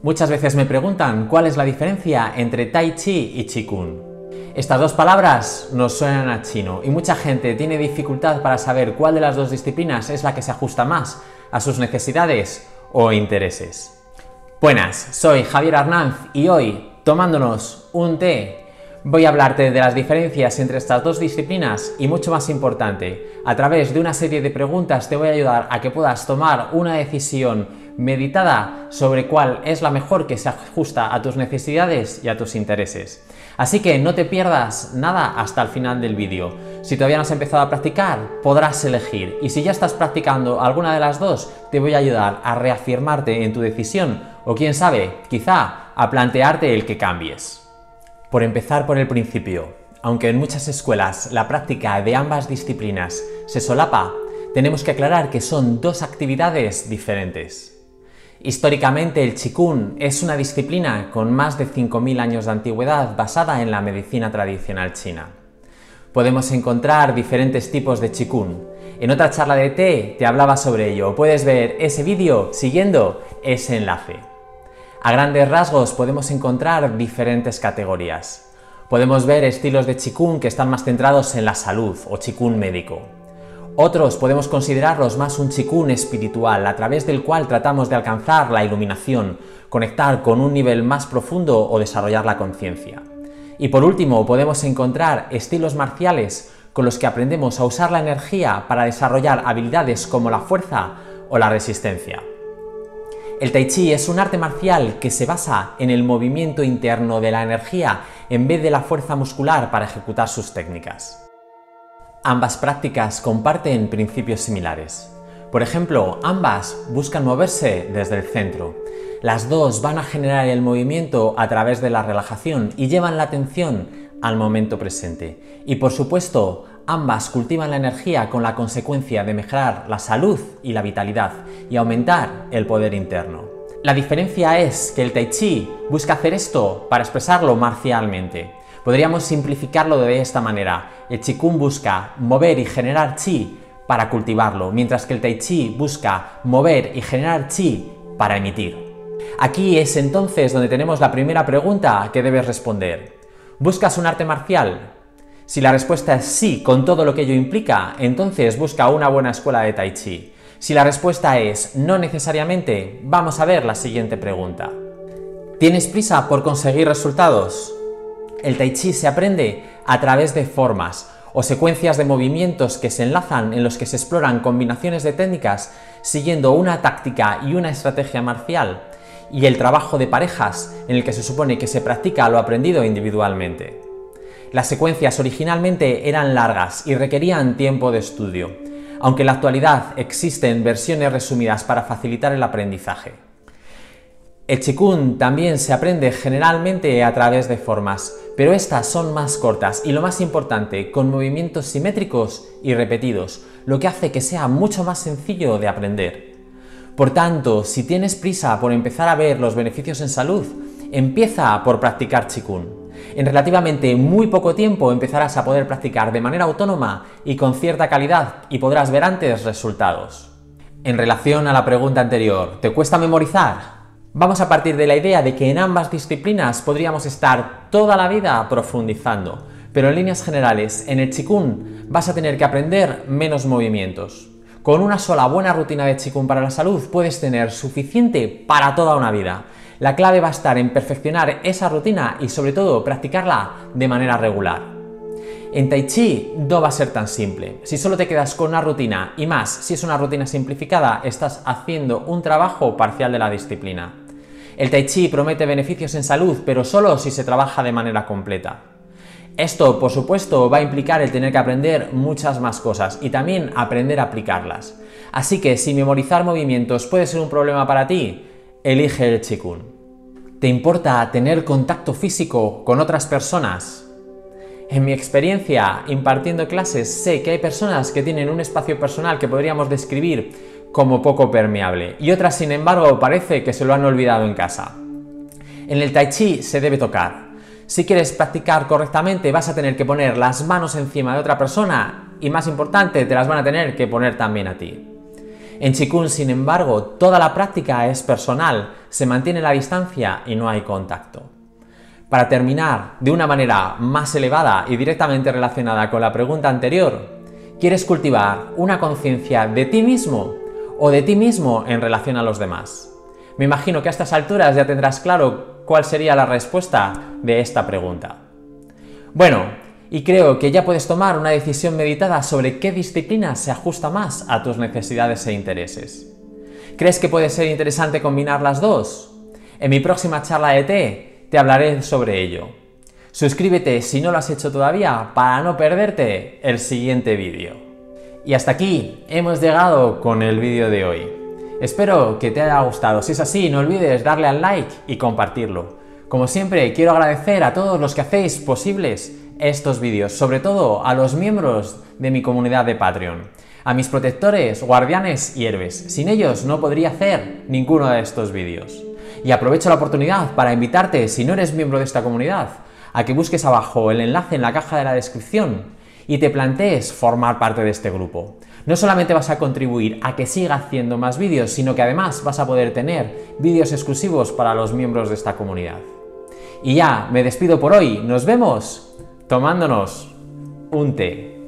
Muchas veces me preguntan cuál es la diferencia entre Tai Chi y Qigong. Estas dos palabras nos suenan a chino y mucha gente tiene dificultad para saber cuál de las dos disciplinas es la que se ajusta más a sus necesidades o intereses. Buenas, soy Javier Arnanz y hoy, tomándonos un té, voy a hablarte de las diferencias entre estas dos disciplinas y, mucho más importante, a través de una serie de preguntas te voy a ayudar a que puedas tomar una decisión meditada sobre cuál es la mejor que se ajusta a tus necesidades y a tus intereses. Así que no te pierdas nada hasta el final del vídeo. Si todavía no has empezado a practicar, podrás elegir, y si ya estás practicando alguna de las dos, te voy a ayudar a reafirmarte en tu decisión o, quién sabe, quizá a plantearte el que cambies. Por empezar por el principio, aunque en muchas escuelas la práctica de ambas disciplinas se solapa, tenemos que aclarar que son dos actividades diferentes. Históricamente, el Qigong es una disciplina con más de 5.000 años de antigüedad basada en la medicina tradicional china. Podemos encontrar diferentes tipos de Qigong. En otra charla de té te hablaba sobre ello. Puedes ver ese vídeo siguiendo ese enlace. A grandes rasgos podemos encontrar diferentes categorías. Podemos ver estilos de Qigong que están más centrados en la salud o Qigong médico. Otros podemos considerarlos más un Qigong espiritual, a través del cual tratamos de alcanzar la iluminación, conectar con un nivel más profundo o desarrollar la conciencia. Y por último, podemos encontrar estilos marciales con los que aprendemos a usar la energía para desarrollar habilidades como la fuerza o la resistencia. El Tai Chi es un arte marcial que se basa en el movimiento interno de la energía en vez de la fuerza muscular para ejecutar sus técnicas. Ambas prácticas comparten principios similares. Por ejemplo, ambas buscan moverse desde el centro. Las dos van a generar el movimiento a través de la relajación y llevan la atención al momento presente. Y por supuesto, ambas cultivan la energía con la consecuencia de mejorar la salud y la vitalidad y aumentar el poder interno. La diferencia es que el Tai Chi busca hacer esto para expresarlo marcialmente. Podríamos simplificarlo de esta manera. El Qigong busca mover y generar chi para cultivarlo, mientras que el Tai Chi busca mover y generar chi para emitir. Aquí es entonces donde tenemos la primera pregunta que debes responder. ¿Buscas un arte marcial? Si la respuesta es sí, con todo lo que ello implica, entonces busca una buena escuela de Tai Chi. Si la respuesta es no necesariamente, vamos a ver la siguiente pregunta. ¿Tienes prisa por conseguir resultados? El Tai Chi se aprende a través de formas o secuencias de movimientos que se enlazan, en los que se exploran combinaciones de técnicas siguiendo una táctica y una estrategia marcial, y el trabajo de parejas, en el que se supone que se practica lo aprendido individualmente. Las secuencias originalmente eran largas y requerían tiempo de estudio, aunque en la actualidad existen versiones resumidas para facilitar el aprendizaje. El Qigong también se aprende generalmente a través de formas, pero estas son más cortas y, lo más importante, con movimientos simétricos y repetidos, lo que hace que sea mucho más sencillo de aprender. Por tanto, si tienes prisa por empezar a ver los beneficios en salud, empieza por practicar Qigong. En relativamente muy poco tiempo empezarás a poder practicar de manera autónoma y con cierta calidad y podrás ver antes resultados. En relación a la pregunta anterior, ¿te cuesta memorizar? Vamos a partir de la idea de que en ambas disciplinas podríamos estar toda la vida profundizando, pero en líneas generales, en el Qigong vas a tener que aprender menos movimientos. Con una sola buena rutina de Qigong para la salud puedes tener suficiente para toda una vida. La clave va a estar en perfeccionar esa rutina y, sobre todo, practicarla de manera regular. En Tai Chi no va a ser tan simple. Si solo te quedas con una rutina, y más si es una rutina simplificada, estás haciendo un trabajo parcial de la disciplina. El Tai Chi promete beneficios en salud, pero solo si se trabaja de manera completa. Esto, por supuesto, va a implicar el tener que aprender muchas más cosas y también aprender a aplicarlas. Así que si memorizar movimientos puede ser un problema para ti, elige el Qigong. ¿Te importa tener contacto físico con otras personas? En mi experiencia impartiendo clases sé que hay personas que tienen un espacio personal que podríamos describir como poco permeable y otras, sin embargo, parece que se lo han olvidado en casa. En el Tai Chi se debe tocar. Si quieres practicar correctamente vas a tener que poner las manos encima de otra persona y, más importante, te las van a tener que poner también a ti. En Qigong, sin embargo, toda la práctica es personal, se mantiene la distancia y no hay contacto. Para terminar, de una manera más elevada y directamente relacionada con la pregunta anterior, ¿quieres cultivar una conciencia de ti mismo o de ti mismo en relación a los demás? Me imagino que a estas alturas ya tendrás claro cuál sería la respuesta de esta pregunta. Bueno, y creo que ya puedes tomar una decisión meditada sobre qué disciplina se ajusta más a tus necesidades e intereses. ¿Crees que puede ser interesante combinar las dos? En mi próxima charla de té te hablaré sobre ello. Suscríbete si no lo has hecho todavía para no perderte el siguiente vídeo. Y hasta aquí hemos llegado con el vídeo de hoy. Espero que te haya gustado. Si es así, no olvides darle al like y compartirlo. Como siempre, quiero agradecer a todos los que hacéis posibles estos vídeos, sobre todo a los miembros de mi comunidad de Patreon, a mis protectores, guardianes y héroes. Sin ellos no podría hacer ninguno de estos vídeos. Y aprovecho la oportunidad para invitarte, si no eres miembro de esta comunidad, a que busques abajo el enlace en la caja de la descripción y te plantees formar parte de este grupo. No solamente vas a contribuir a que siga haciendo más vídeos, sino que además vas a poder tener vídeos exclusivos para los miembros de esta comunidad. Y ya, me despido por hoy. Nos vemos tomándonos un té.